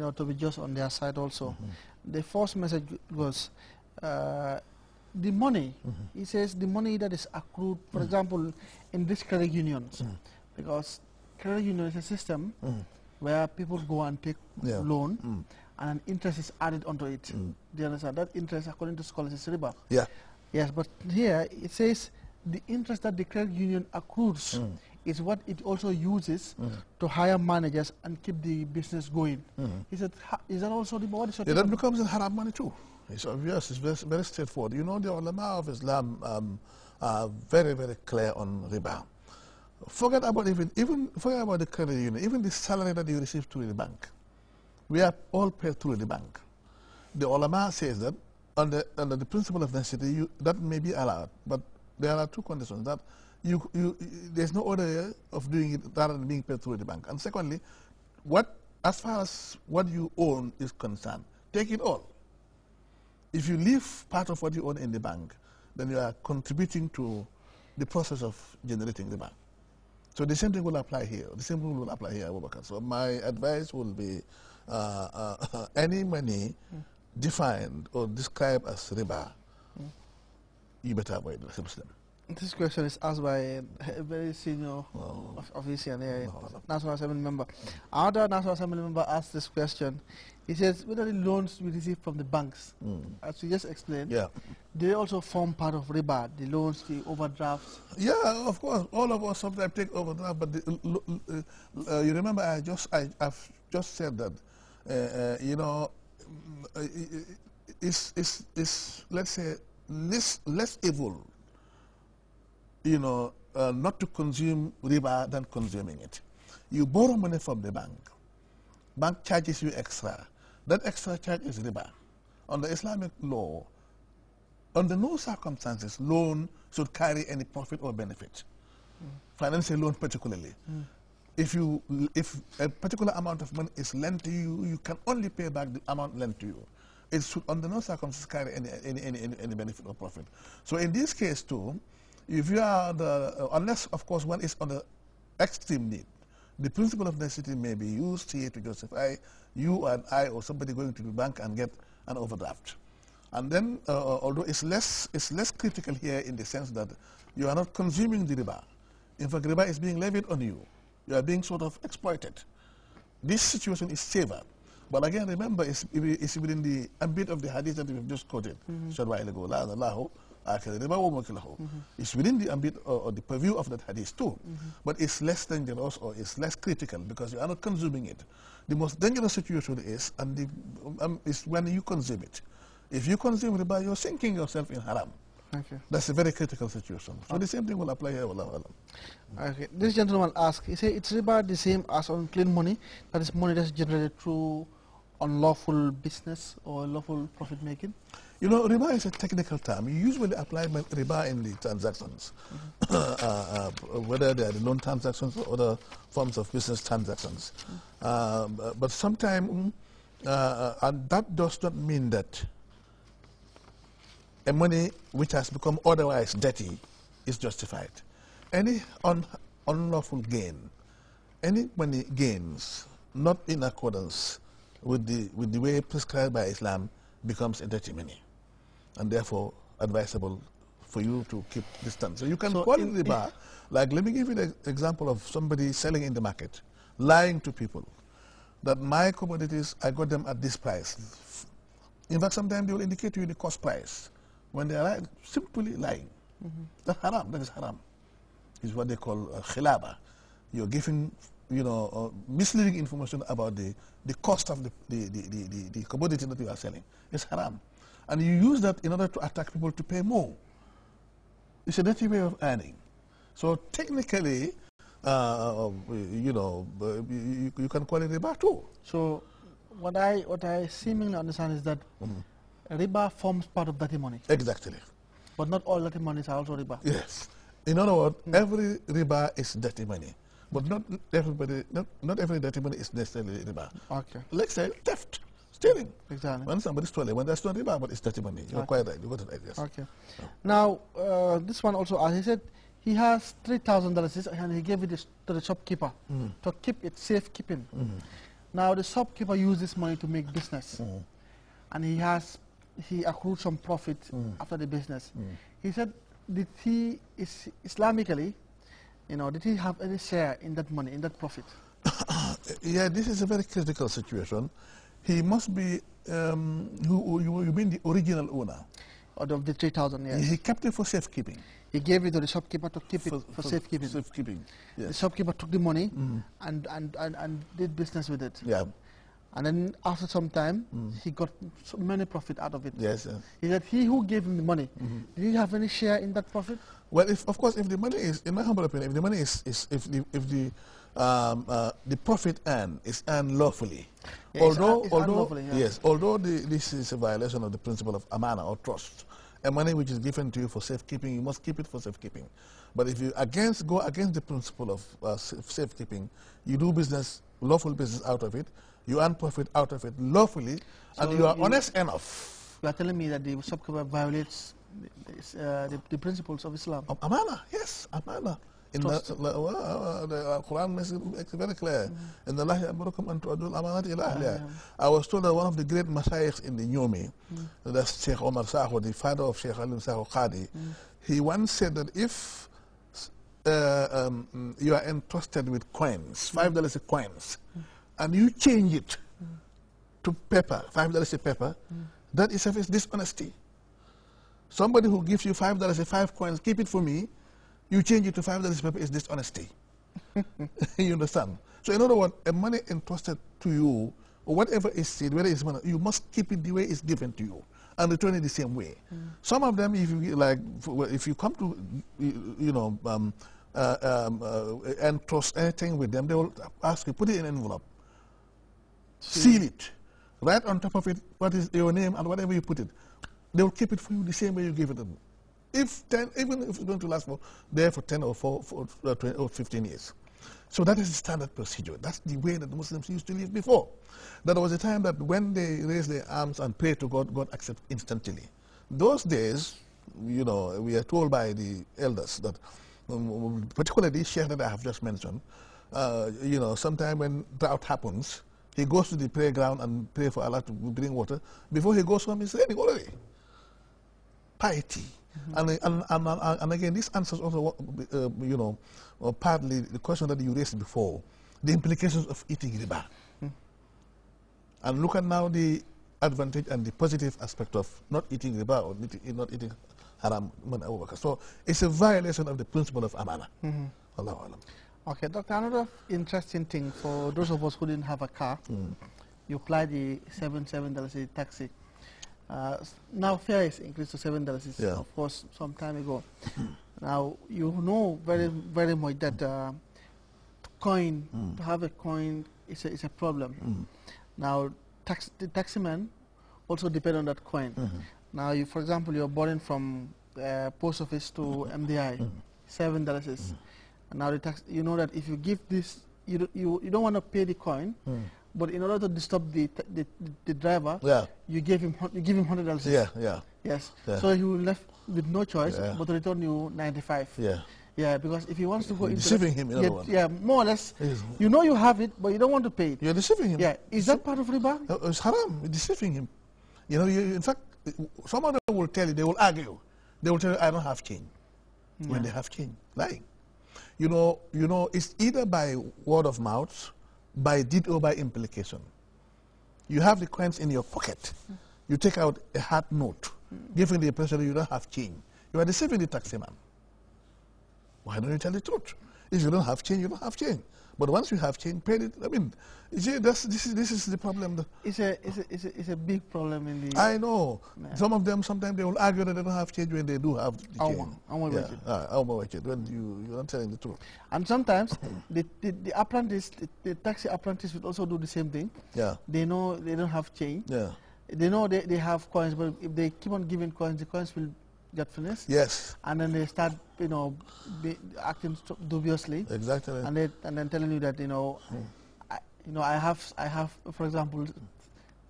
to be just on their side also. The first message was the money. He says the money that is accrued, for example, in these credit unions, because credit union is a system where people go and take loan, and an interest is added onto it. Do you understand? That interest, according to scholars, is riba. Yeah. Yes, but here it says the interest that the credit union accrues is what it also uses to hire managers and keep the business going. He said, is that also the body? Yeah, that becomes in haram money too. It's obvious, it's very, very straightforward. You know, the ulama of Islam are very, very clear on riba. Forget about forget about the credit union, even the salary that you receive through the bank. We are all paid through the bank. The ulama says that under the principle of necessity, that may be allowed, but there are two conditions: that there's no other way of doing it rather than being paid through the bank. And secondly, as far as what you own is concerned, take it all. If you leave part of what you own in the bank, then you are contributing to the process of generating the bank. So the same thing will apply here. The same rule will apply here, Abubakar. So my advice will be any money defined or described as riba, you better avoid it. This question is asked by a very senior official, National Assembly member. Another National Assembly member asked this question. He says, whether the loans we receive from the banks, as you just explained, they also form part of riba, the loans, the overdrafts. Yeah, of course. All of us sometimes take overdraft, but you remember I've just said that, you know, it's let's say less evil, you know, not to consume riba than consuming it. You borrow money from the bank charges you extra. That extra charge is riba. Under Islamic law, under no circumstances, loan should carry any profit or benefit. Financial loan particularly. If a particular amount of money is lent to you, you can only pay back the amount lent to you. It should under no circumstances carry any benefit or profit. So in this case too, if you are unless of course one is on the extreme need, the principle of necessity may be used here to justify you and I or somebody going to the bank and get an overdraft. And then, although it's less critical here in the sense that you are not consuming the riba. In fact, riba is being levied on you. You are being sort of exploited. This situation is safer. But again, remember, it's within the ambit of the hadith that we've just quoted. It's within the ambit or the purview of that hadith too. But it's less dangerous or it's less critical because you are not consuming it. The most dangerous situation is when you consume it. If you consume riba, you're sinking yourself in haram. Okay. That's a very critical situation. So the same thing will apply here. Okay. This gentleman asked, he said, it's riba the same as unclean money, that is money that's generated through unlawful business or lawful profit making? You know, riba is a technical term. You usually apply riba in the transactions, whether they are the loan transactions or other forms of business transactions. But sometimes, and that does not mean that a money which has become otherwise dirty is justified. Any unlawful gain, any money gains not in accordance with the way prescribed by Islam becomes a dirty money, and therefore advisable for you to keep distance. So you can call it riba. Like, let me give you the example of somebody selling in the market, lying to people that my commodities, I got them at this price. In fact, sometimes they will indicate to you the cost price when they are simply lying. That's haram. That is haram. It's what they call khilaba. You're giving, you know, misleading information about the cost of the commodity that you are selling. It's haram. And you use that in order to attract people to pay more. It's a dirty way of earning. So technically, you know, you can call it riba too. So what I seemingly understand is that riba forms part of dirty money. Exactly. But not all dirty monies are also riba. Yes. In other words, every riba is dirty money. But not every dirty money is necessarily riba. Okay. Let's say theft, stealing. Exactly. When somebody stole it, when that's not riba, but it's dirty money. You're quite right. You got it right, yes. Okay. Now, this one also, he said he has $3,000 and he gave it to the shopkeeper to keep it safekeeping. Now the shopkeeper used this money to make business, and he accrued some profit after the business. He said, did he Islamically, did he have any share in that money, in that profit? Yeah, this is a very critical situation. He must be, you mean the original owner? Of the 3,000, yes. He kept it for safekeeping. He gave it to the shopkeeper to keep it for safekeeping. Safekeeping, yes. The shopkeeper took the money and did business with it. Yeah. And then after some time, he got so many profit out of it. Yes, yes. He said he who gave him the money, did he have any share in that profit? Well, of course, if the money is, in my humble opinion, if the money the profit earned is earned lawfully, Yeah, although this is a violation of the principle of amana or trust, a money which is given to you for safekeeping, you must keep it for safekeeping. But if you go against the principle of safekeeping, you do business, lawful business out of it, you earn profit out of it lawfully, so and you are honest enough. You are telling me that the shopkeeper violates the principles of Islam? Amana, yes, amana. In the Quran makes it very clear. In the I was told that one of the great mashayikh in the Nyomi, that's Sheikh Omar Saho, the father of Sheikh Alim Saho Qadi, he once said that if you are entrusted with coins, $5 coins, and you change it to paper, $5 a paper, that is dishonesty. Somebody who gives you $5, 5 coins, keep it for me, you change it to $5 paper is dishonesty. You understand? So in other words, a money entrusted to you, or whatever is said, whether it's money, you must keep it the way it's given to you and return it the same way. Some of them, if you like, if you come to, entrust anything with them, they will ask you, put it in an envelope, seal it, write on top of it what is your name and whatever you put it. They will keep it for you the same way you give it to them. Even if it's going to last for 10 or 20 or 15 years. So that is the standard procedure. That's the way that the Muslims used to live before. There was a time that when they raised their arms and prayed to God, God accepted instantly. Those days, we are told by the elders that, particularly this sheikh that I have just mentioned, sometime when drought happens, he goes to the prayer ground and pray for Allah to bring water. Before he goes home, he's raining already. Piety. And again, this answers also, partly the question that you raised before, the implications of eating riba. And look at now the advantage and the positive aspect of not eating riba or not eating haram. So it's a violation of the principle of amana. Allahu Alam. Okay, Doctor, another interesting thing for those of us who didn't have a car, you apply the $7 taxi. Now fare is increased to $7, of course, some time ago. Now you know very, very much that to have a coin is a problem. Now the taximan also depend on that coin. Now, for example, you're boarding from post office to MDI, $7. Now the tax, you know that if you give this, you don't want to pay the coin. But in order to disturb the driver, you give him $100. Yes. So he will left with no choice but to return you 95. Yeah, because if he wants to go into deceiving him, in other words. Yeah, more or less. You know you have it, but you don't want to pay it. You're deceiving him. Yeah, is that part of riba? It's haram. You're deceiving him. In fact, some of them will tell you, they will argue. They will tell you, I don't have change. When they have change, lying. It's either by word of mouth, by deed or by implication. You have the coins in your pocket. You take out a hard note, giving the impression that you don't have change. You are deceiving the taximan. Why don't you tell the truth? If you don't have change, you don't have change. But once you have change, pay it. I mean, this is the problem. It's a big problem in the. I know. Yeah. Some of them sometimes they will argue that they don't have change when they do have the change. When you're not telling the truth. And sometimes the apprentice, the taxi apprentice will also do the same thing. Yeah. They know they don't have change. Yeah. They know they have coins, but if they keep on giving coins, the coins will get finished. Yes. And then they start, acting dubiously. Exactly. And then telling you that, I have, for example,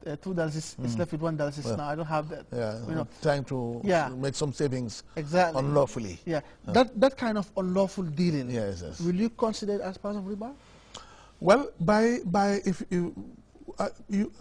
$2 is left with $1 now. I don't have that. Yeah. Trying to make some savings. Exactly. Unlawfully. Yeah. That kind of unlawful dealing. Yes. Will you consider it as part of riba? Well, by if you